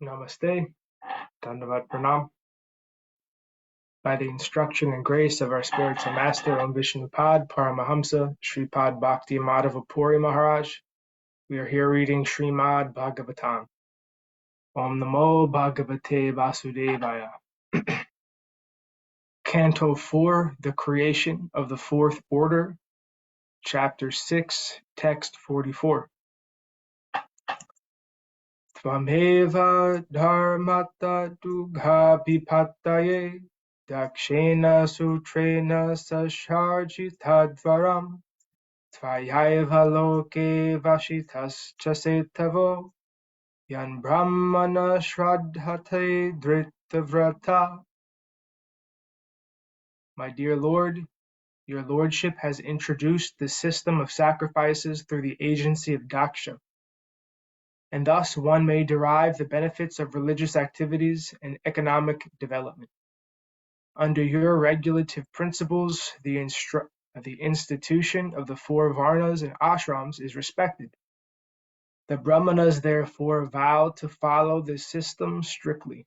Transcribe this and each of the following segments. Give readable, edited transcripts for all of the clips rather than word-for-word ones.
Namaste, Dandavat Pranam. By the instruction and grace of our spiritual master, Om Vishnupad, Paramahamsa, Sripad Bhakti Madhava Puri Maharaj, we are here reading Srimad Bhagavatam. Om Namo Bhagavate Vasudevaya. Canto 4, The Creation of the Fourth Order, Chapter 6, Text 44. Tvameva dharmata dugha pipataye dakshena sutrena sasharjitadvaram tvayaiva loke vashitas chasetavo yan brahmana shraddhate dritavrata. My dear Lord, your Lordship has introduced the system of sacrifices through the agency of daksha, and thus one may derive the benefits of religious activities and economic development. Under your regulative principles, the institution of the four varnas and ashrams is respected. The Brahmanas therefore vow to follow this system strictly.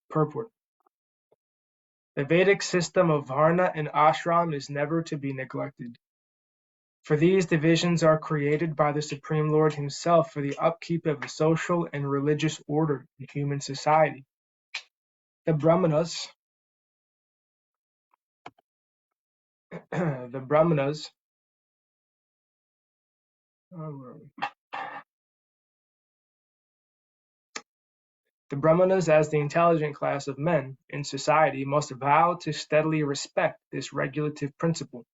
Purport. The Vedic system of varna and ashram is never to be neglected, for these divisions are created by the Supreme Lord himself for the upkeep of a social and religious order in human society. The Brahmanas the Brahmanas as the intelligent class of men in society must vow to steadily respect this regulative principle.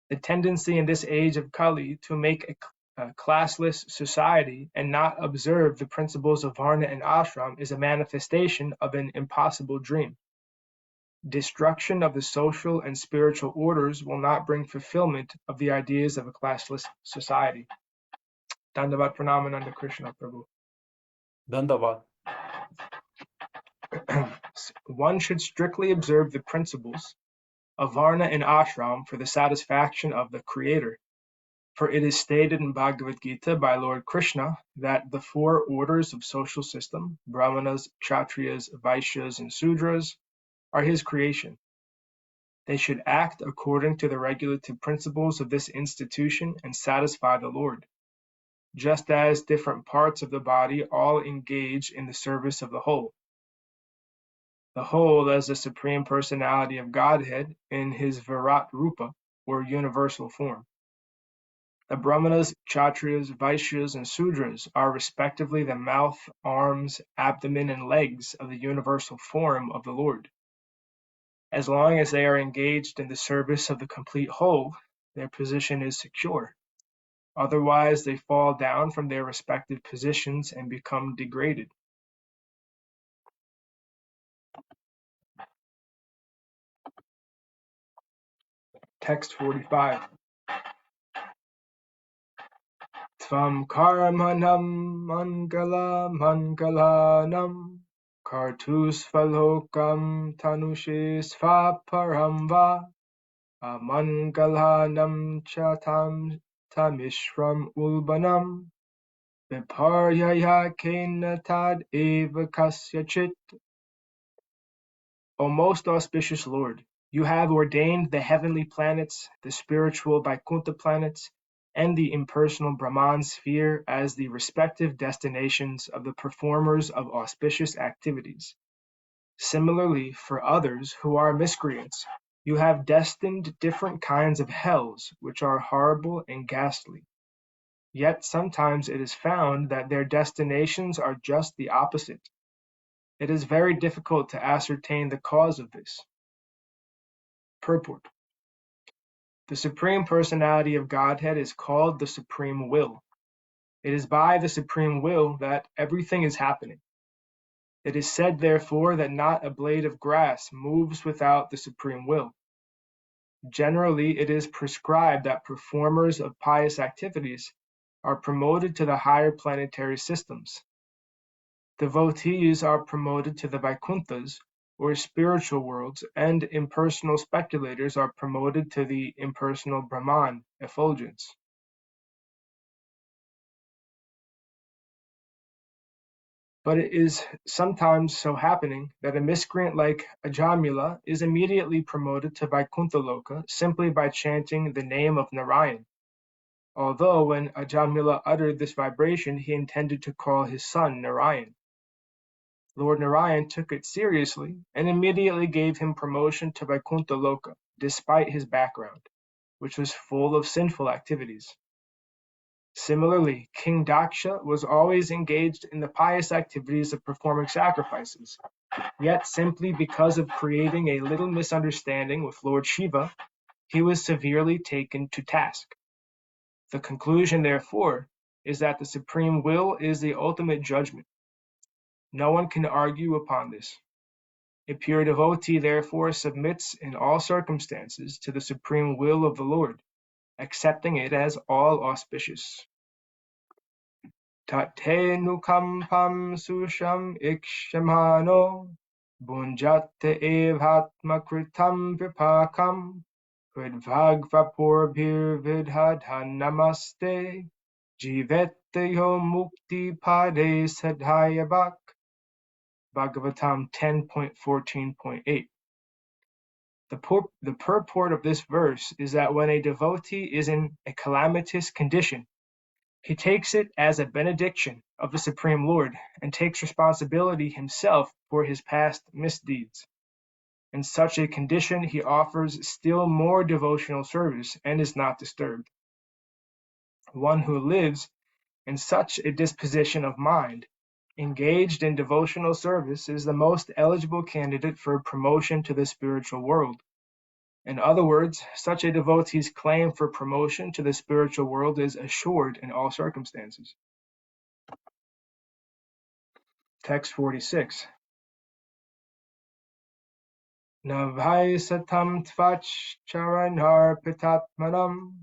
The tendency in this age of Kali to make a classless society and not observe the principles of Varna and Ashram is a manifestation of an impossible dream. Destruction of the social and spiritual orders will not bring fulfillment of the ideas of a classless society. Dandavat Pranamananda Krishna Prabhu. Dandavat. One should strictly observe the principles of Varna and Ashram for the satisfaction of the Creator. For it is stated in Bhagavad Gita by Lord Krishna that the four orders of social system, Brahmanas, Kshatriyas, Vaishyas, and Sudras, are his creation. They should act according to the regulative principles of this institution and satisfy the Lord, just as different parts of the body all engage in the service of the whole. The whole as the Supreme Personality of Godhead in his Virat Rupa, or universal form. The Brahmanas, Kshatriyas, Vaishyas, and Sudras are respectively the mouth, arms, abdomen, and legs of the universal form of the Lord. As long as they are engaged in the service of the complete whole, their position is secure. Otherwise, they fall down from their respective positions and become degraded. Text 45. Tvam karmanam mangala mangalanam kartus falokam tanushe svaparam va amangalanam chatam tamishram ulbanam viparyaya kena tad eva kasyachit. O most auspicious Lord, you have ordained the heavenly planets, the spiritual Vaikuntha planets, and the impersonal Brahman sphere as the respective destinations of the performers of auspicious activities. Similarly, for others who are miscreants, you have destined different kinds of hells which are horrible and ghastly. Yet sometimes it is found that their destinations are just the opposite. It is very difficult to ascertain the cause of this. Purport. The Supreme Personality of Godhead is called the Supreme Will. It is by the Supreme Will that everything is happening. It is said, therefore, that not a blade of grass moves without the Supreme Will. Generally, it is prescribed that performers of pious activities are promoted to the higher planetary systems. Devotees are promoted to the Vaikunthas, or spiritual worlds, and impersonal speculators are promoted to the impersonal Brahman effulgence. But it is sometimes so happening that a miscreant like Ajamila is immediately promoted to Vaikuntha Loka simply by chanting the name of Narayan, although when Ajamila uttered this vibration he intended to call his son Narayan. Lord Narayan took it seriously and immediately gave him promotion to Vaikuntha Loka, despite his background, which was full of sinful activities. Similarly, King Daksha was always engaged in the pious activities of performing sacrifices, yet simply because of creating a little misunderstanding with Lord Śiva, he was severely taken to task. The conclusion, therefore, is that the Supreme Will is the ultimate judgment. No one can argue upon this. A pure devotee therefore submits in all circumstances to the supreme will of the Lord, accepting it as all auspicious. Tate nukampam susham ikshamano bunjate evhatma kritam vipakam vidvagvapurbhir vidhadhan namaste jivetyo mukti pade sadhyabak. Bhagavatam 10.14.8. The purport of this verse is that when a devotee is in a calamitous condition, he takes it as a benediction of the Supreme Lord and takes responsibility himself for his past misdeeds. In such a condition, he offers still more devotional service and is not disturbed. One who lives in such a disposition of mind, engaged in devotional service, is the most eligible candidate for promotion to the spiritual world. In other words, such a devotee's claim for promotion to the spiritual world is assured in all circumstances. Text 46. Navaisatam tvach charanarpitatmanam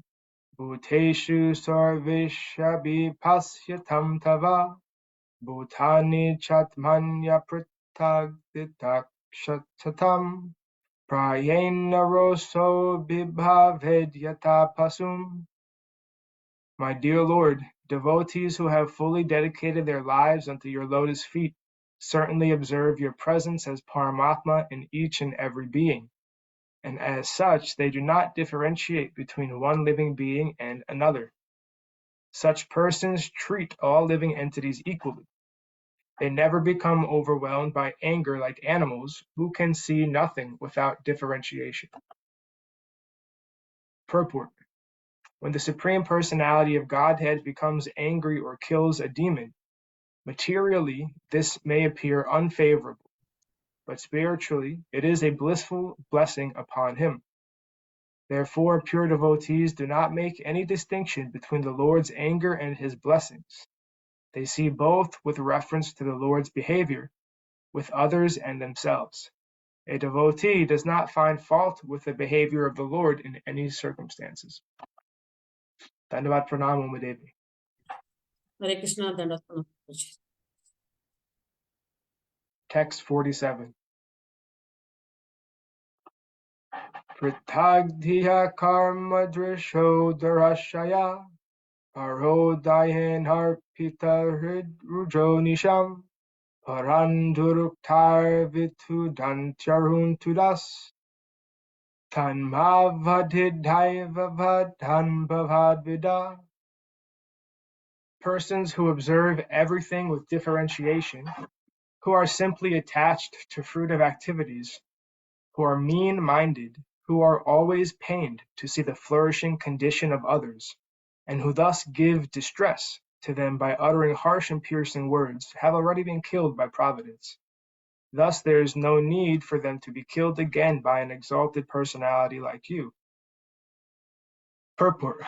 bhuteshu sarvishabhi pasyatam tava bhutani chatmanya pritagditakshatam prayena roso bibhavedyata pasum. My dear Lord, devotees who have fully dedicated their lives unto your lotus feet certainly observe your presence as Paramatma in each and every being, and as such they do not differentiate between one living being and another. Such persons treat all living entities equally. They never become overwhelmed by anger like animals who can see nothing without differentiation. Purport. When the Supreme Personality of Godhead becomes angry or kills a demon, materially this may appear unfavorable, but spiritually it is a blissful blessing upon him. Therefore, pure devotees do not make any distinction between the Lord's anger and his blessings. They see both with reference to the Lord's behavior with others and themselves. A devotee does not find fault with the behavior of the Lord in any circumstances. Dandavat pranam Umadevi. Hare Krishna, Dandavat pranam. Text 47. Pritagdhiya karma drisho darashaya parodayen harpita hridrujo nisham paranduruktar vitudantyarun tudas tanmavadhidhaivavadhan bhavadvida. Persons who observe everything with differentiation, who are simply attached to fruitive activities, who are mean-minded, who are always pained to see the flourishing condition of others, and who thus give distress to them by uttering harsh and piercing words, have already been killed by providence. Thus there is no need for them to be killed again by an exalted personality like you. Purport.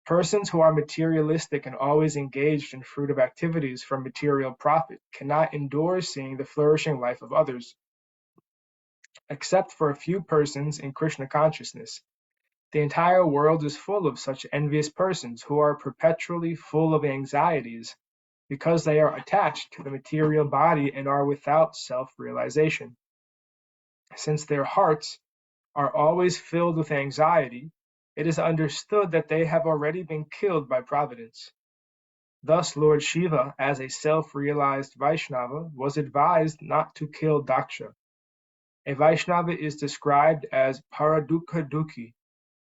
Persons who are materialistic and always engaged in fruitive activities for material profit cannot endure seeing the flourishing life of others. Except for a few persons in Krishna consciousness, the entire world is full of such envious persons who are perpetually full of anxieties because they are attached to the material body and are without self-realization. Since their hearts are always filled with anxiety, it is understood that they have already been killed by providence. Thus Lord Śiva, as a self-realized Vaishnava, was advised not to kill Daksha. A Vaishnava is described as paradukha dukhi,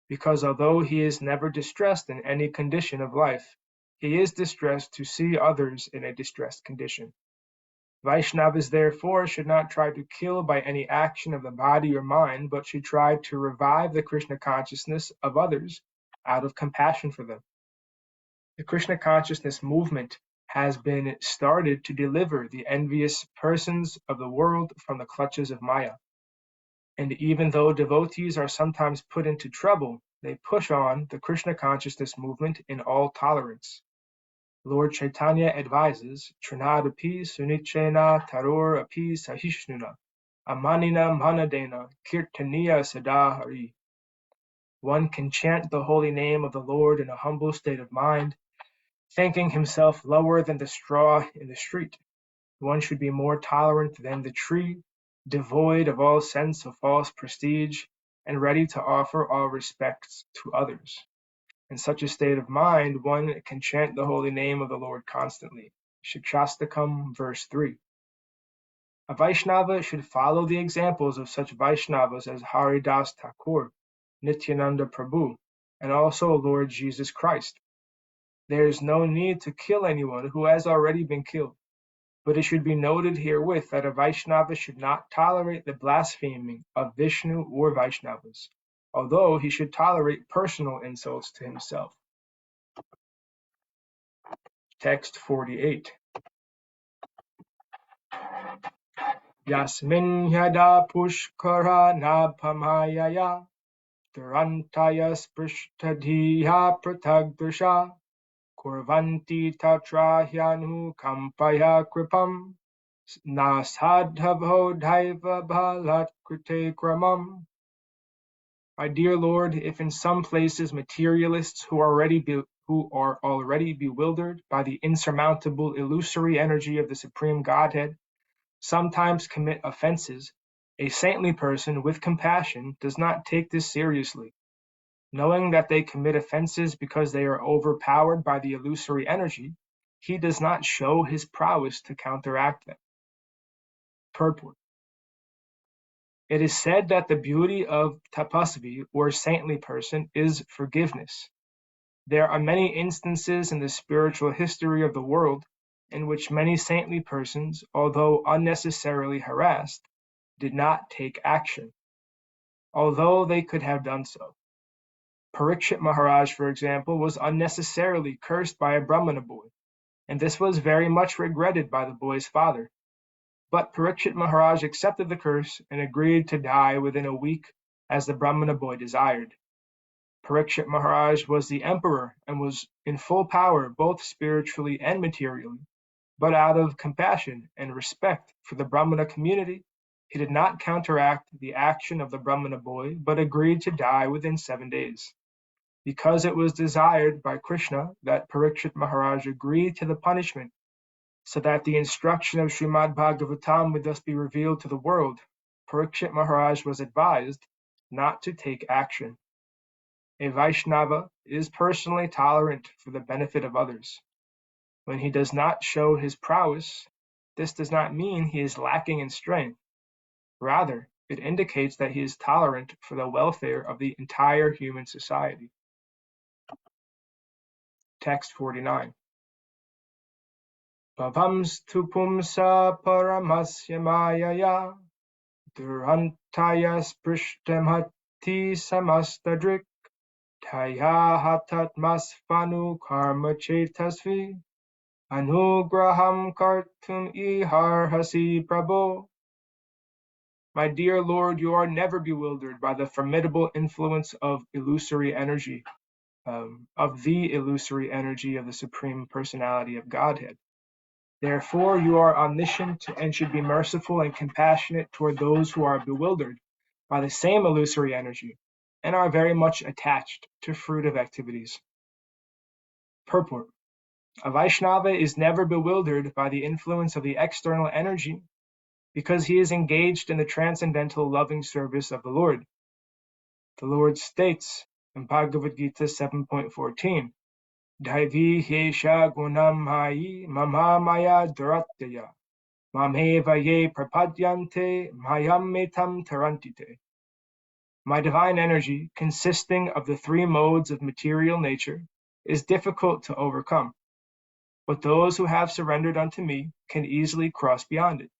because although he is never distressed in any condition of life, he is distressed to see others in a distressed condition. Vaishnavas therefore should not try to kill by any action of the body or mind, but should try to revive the Krishna consciousness of others out of compassion for them. The Krishna consciousness movement has been started to deliver the envious persons of the world from the clutches of Maya. And even though devotees are sometimes put into trouble, they push on the Krishna consciousness movement in all tolerance. Lord Chaitanya advises, Trinadapi sunichena taror api sahishnuna, amanina manadena kirtaniya sadahari. One can chant the holy name of the Lord in a humble state of mind, thinking himself lower than the straw in the street. One should be more tolerant than the tree, devoid of all sense of false prestige, and ready to offer all respects to others. In such a state of mind, one can chant the holy name of the Lord constantly. Shikshastakam, verse 3. A Vaishnava should follow the examples of such Vaishnavas as Haridas Thakur, Nityananda Prabhu, and also Lord Jesus Christ. There is no need to kill anyone who has already been killed. But it should be noted herewith that a Vaishnava should not tolerate the blaspheming of Vishnu or Vaishnavas, although he should tolerate personal insults to himself. Text 48. Yasmin yada pushkara nabhamayaya durantaya sprishtadhiya pratagdasha kurvanti tatrahyanu kampaya kripam nasadhavo daiva bhalat krite kramam. My dear Lord, if in some places materialists who are already bewildered by the insurmountable illusory energy of the Supreme Godhead sometimes commit offenses, a saintly person with compassion does not take this seriously. Knowing that they commit offenses because they are overpowered by the illusory energy, he does not show his prowess to counteract them. Purport. It is said that the beauty of tapasvi, or saintly person, is forgiveness. There are many instances in the spiritual history of the world in which many saintly persons, although unnecessarily harassed, did not take action, although they could have done so. Parikshit Maharaj, for example, was unnecessarily cursed by a Brahmana boy, and this was very much regretted by the boy's father. But Parikshit Maharaj accepted the curse and agreed to die within a week as the Brahmana boy desired. Parikshit Maharaj was the emperor and was in full power both spiritually and materially, but out of compassion and respect for the Brahmana community, he did not counteract the action of the Brahmana boy, but agreed to die within 7 days. Because it was desired by Krishna that Parikshit Maharaj agreed to the punishment, so that the instruction of Srimad Bhagavatam would thus be revealed to the world, Parikshit Maharaj was advised not to take action. A Vaishnava is personally tolerant for the benefit of others. When he does not show his prowess, this does not mean he is lacking in strength. Rather, it indicates that he is tolerant for the welfare of the entire human society. Text 49. Bhavamstu pumsa paramasya mayaya durantaya sprishtamhati samastadrik taya hatatmasvanu karma chetasvi anugraham kartum iharhasi prabho. My dear Lord, you are never bewildered by the formidable influence of illusory energy, of the illusory energy of the Supreme Personality of Godhead. Therefore, you are omniscient and should be merciful and compassionate toward those who are bewildered by the same illusory energy and are very much attached to fruitive activities. Purport. A Vaishnava is never bewildered by the influence of the external energy because he is engaged in the transcendental loving service of the Lord. The Lord states in Bhagavad Gita 7.14, Daivi hesha gunam mai mama maya duratyaya mameva ye prapadyante mayam metam tarantite. My divine energy, consisting of the three modes of material nature, is difficult to overcome, but those who have surrendered unto me can easily cross beyond it.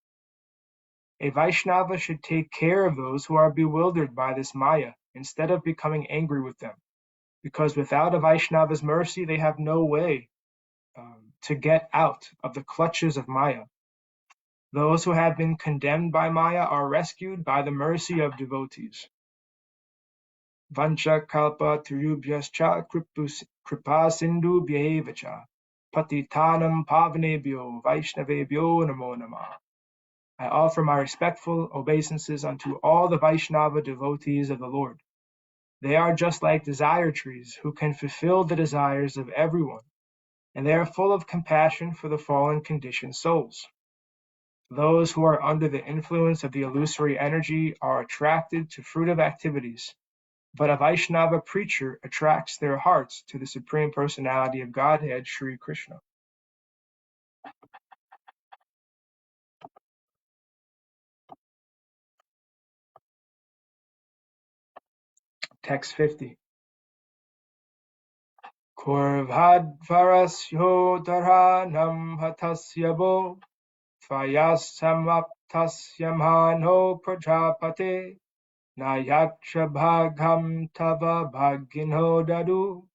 A Vaishnava should take care of those who are bewildered by this Maya instead of becoming angry with them, because without a Vaishnava's mercy, they have no way to get out of the clutches of Maya. Those who have been condemned by Maya are rescued by the mercy of devotees. Vancha kalpa tirubhyascha kripa sindhu bhyevacha patitanam pavanebhyo vaishnavebhyo namo namah. I offer my respectful obeisances unto all the Vaishnava devotees of the Lord. They are just like desire trees who can fulfill the desires of everyone, and they are full of compassion for the fallen conditioned souls. Those who are under the influence of the illusory energy are attracted to fruitive activities, but a Vaishnava preacher attracts their hearts to the Supreme Personality of Godhead, Sri Krishna. Text 50. Kurvadvarasyo dharanam hatasyabo Tvayasamaptasya mano prajapate nayaksha bhagam tava bhagino dadu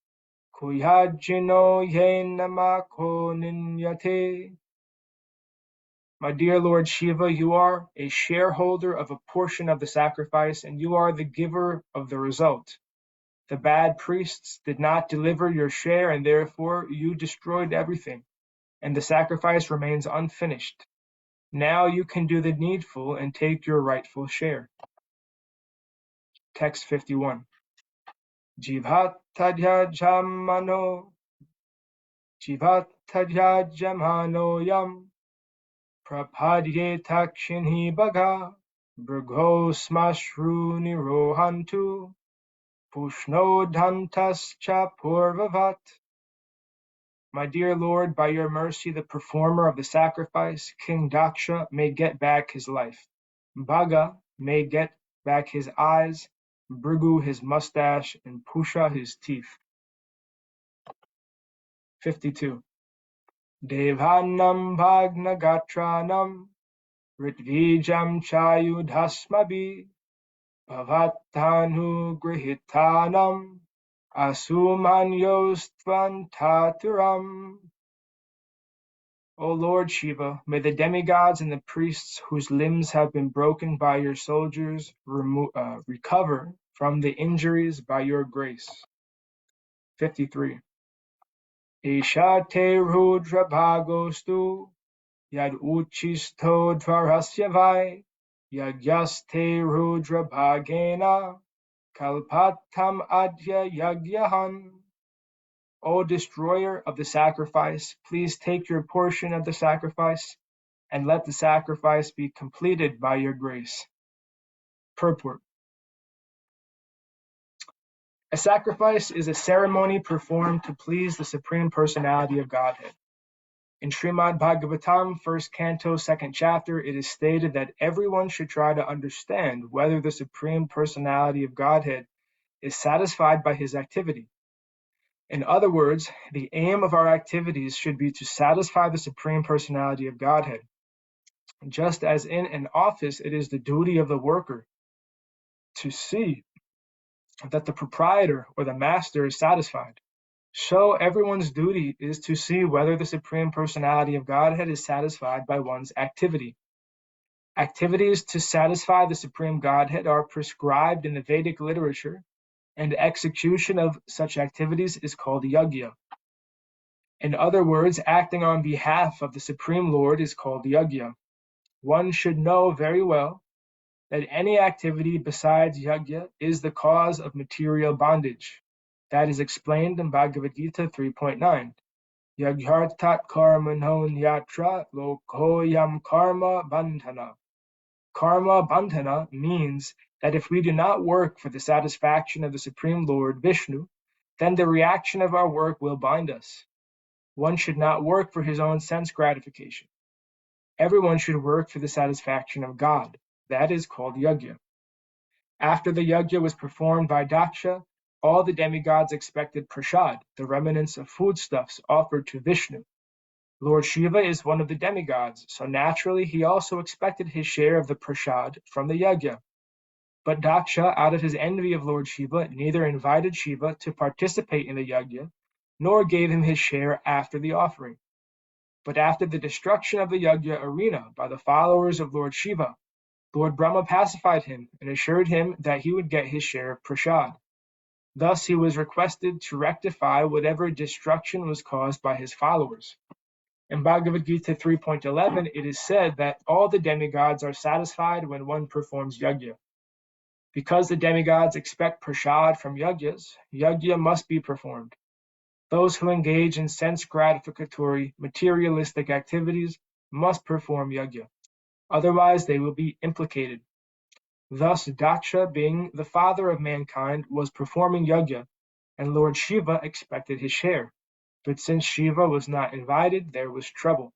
kuyajino yenamako ninyate. My dear Lord Śiva, you are a shareholder of a portion of the sacrifice, and you are the giver of the result. The bad priests did not deliver your share, and therefore you destroyed everything, and the sacrifice remains unfinished. Now you can do the needful and take your rightful share. Text 51. Jivatadhyajamano yam prapadye takshinhi bhaga brgo smashru nirohantu pushno dhantascha purvavat. My dear Lord, by your mercy, the performer of the sacrifice, King Daksha, may get back his life. Bhaga may get back his eyes, Bhrigu his mustache, and Pusha his teeth. 52. Devanam bhagnagatranam ritvijam chayudhasmabi bhavatanu grihitanam asumanyostvan. O Lord Śiva, may the demigods and the priests whose limbs have been broken by your soldiers recover from the injuries by your grace. 53. Isha te rudra bhagostu yad uchisto dvarasya vai yagyaste rudra bhagena kalpatam adya yagyahan. O destroyer of the sacrifice, please take your portion of the sacrifice and let the sacrifice be completed by your grace. Purport. A sacrifice is a ceremony performed to please the Supreme Personality of Godhead. In Srimad Bhagavatam, 1st Canto, 2nd chapter, it is stated that everyone should try to understand whether the Supreme Personality of Godhead is satisfied by his activity. In other words, the aim of our activities should be to satisfy the Supreme Personality of Godhead. Just as in an office, it is the duty of the worker to see that the proprietor or the master is satisfied. So everyone's duty is to see whether the Supreme Personality of Godhead is satisfied by one's activity. Activities to satisfy the Supreme Godhead are prescribed in the Vedic literature, and execution of such activities is called yajna. In other words, acting on behalf of the Supreme Lord is called yajna. One should know very well that any activity besides yajna is the cause of material bondage. That is explained in Bhagavad Gita 3.9. Yajhartat karma nyatra lokoyam karma bandhana. Karma bandhana means that if we do not work for the satisfaction of the Supreme Lord Vishnu, then the reaction of our work will bind us. One should not work for his own sense gratification. Everyone should work for the satisfaction of God. That is called yajna. After the yajna was performed by Daksha, all the demigods expected prasad, the remnants of foodstuffs offered to Vishnu. Lord Shiva is one of the demigods, so naturally he also expected his share of the prasad from the yajna. But Daksha, out of his envy of Lord Shiva, neither invited Shiva to participate in the yajna, nor gave him his share after the offering. But after the destruction of the yajna arena by the followers of Lord Shiva, Lord Brahma pacified him and assured him that he would get his share of prasad. Thus he was requested to rectify whatever destruction was caused by his followers. In Bhagavad Gita 3.11, it is said that all the demigods are satisfied when one performs yajna. Because the demigods expect prasad from yajnas, yajna must be performed. Those who engage in sense gratificatory, materialistic activities must perform yajna. Otherwise, they will be implicated. Thus, Daksha, being the father of mankind, was performing yajna, and Lord Shiva expected his share. But since Shiva was not invited, there was trouble.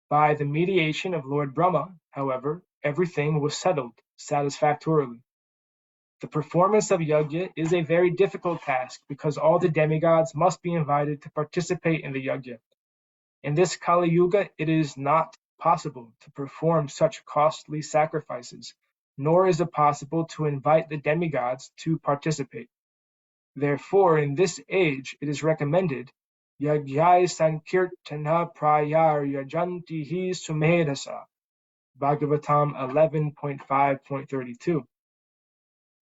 By the mediation of Lord Brahma, however, everything was settled satisfactorily. The performance of yajna is a very difficult task because all the demigods must be invited to participate in the yajna. In this Kali Yuga, it is not possible to perform such costly sacrifices, nor is it possible to invite the demigods to participate. Therefore, in this age, it is recommended Yajyai Sankirtana Prayar Yajantihi Sumedasa, Bhagavatam 11.5.32.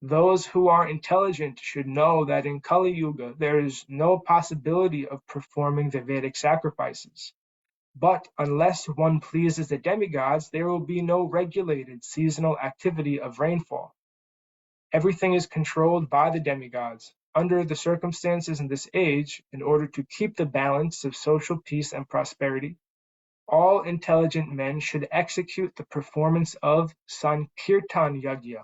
Those who are intelligent should know that in Kali Yuga there is no possibility of performing the Vedic sacrifices. But unless one pleases the demigods, there will be no regulated seasonal activity of rainfall. Everything is controlled by the demigods. Under the circumstances in this age, in order to keep the balance of social peace and prosperity, all intelligent men should execute the performance of Sankirtan Yajna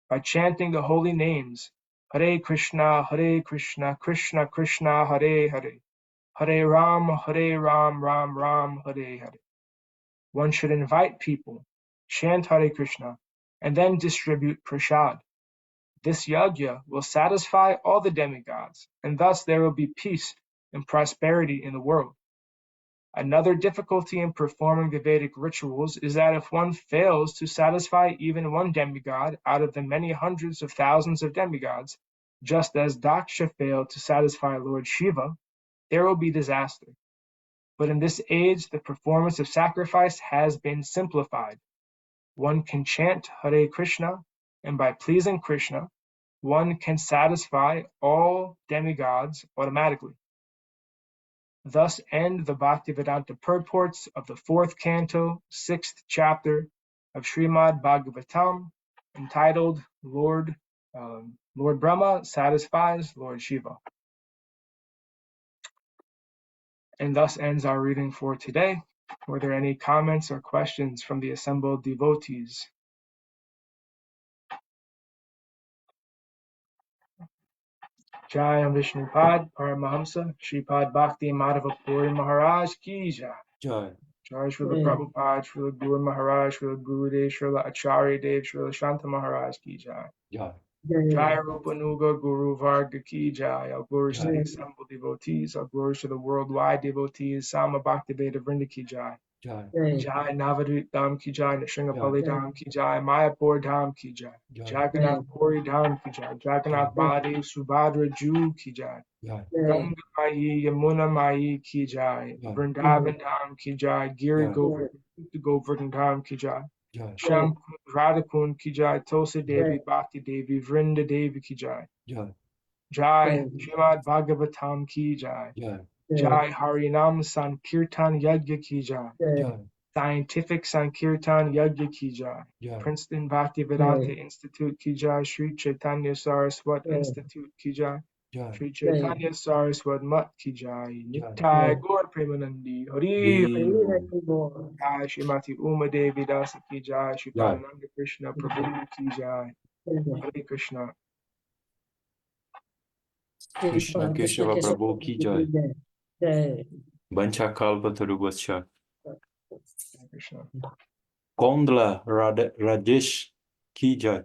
by chanting the holy names Hare Krishna, Krishna Krishna, Hare Hare, Hare Ram, Ram Ram, Hare Hare. One should invite people, chant Hare Krishna, and then distribute prasad. This yajna will satisfy all the demigods, and thus there will be peace and prosperity in the world. Another difficulty in performing the Vedic rituals is that if one fails to satisfy even one demigod out of the many hundreds of thousands of demigods, just as Daksha failed to satisfy Lord Shiva, there will be disaster. But in this age, the performance of sacrifice has been simplified. One can chant Hare Krishna, and by pleasing Krishna, one can satisfy all demigods automatically. Thus end the Bhaktivedanta purports of the 4th canto, 6th chapter of Srimad Bhagavatam, entitled Lord Brahma Satisfies Lord Shiva. And thus ends our reading for today. Were there any comments or questions from the assembled devotees? Jai Vishnupad Paramahamsa Sripad Bhakti Madhava Puri Maharaj Ki Jai. Jai. Jai Srila Prabhupada, Srila Guru Maharaj, Srila Gurudev, Srila Acharya Dev, Srila Shanta Maharaj Ki Jai. Jai. Jai Rupanuga Guru Varga Ki Jai. All glories to Jai. the assembled devotees, all glories to the worldwide devotees, Sama Bhaktiveda Vrinda Ki Jai. Jai. Jai Navadvip Dham Ki Jai, Nrsimhapali Jai. Dham Ki Jai, Mayapur Dham Ki Jai. Jai. Jagannath Puri Dham Ki Jai, Jagannath Baladev Subhadra Ju Ki Jai. Jai. Ganga Mai, Yamuna Mai Ki Jai, Jai. Vrindavan Dham Ki Jai, Giri Jai. Govardhan Dham Ki Jai, Jai. Sham Radhakund Ki Jai, Tulsi Devi, Bhakti Devi, Vrinda Devi Ki Jai, Jai. Jai Srimad Bhagavatam Ki Jai, Jai. Jai Harinam Sankirtan Yajna Ki Jai, Jai. Scientific Sankirtan Yajna Ki Jai, Jai. Princeton Bhaktivedanta Institute Ki Jai, Sri Chaitanya Saraswat Institute Ki Jai, Jai. Sri Chaitanya Saraswat Mat Ki Jai, Jai. Nittai Gaur Premanandi, Hari Jai, Srimati Uma Devi Dasa Ki Jai, Sri Jai. Padananda Krishna Prabhu Ki Jai, Hare Krishna. Krishna Keshava Prabhu ki jai. Jai. Bancha Kalpatarubhascha. Hare Krishna. Kondla Rajesh ki jai.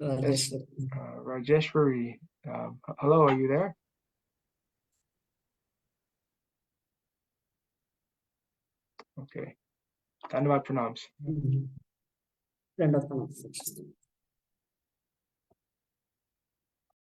Rajeshwari. Rajeshwari, hello, are you there? Okay. Dhanyavad pranams. Friend of the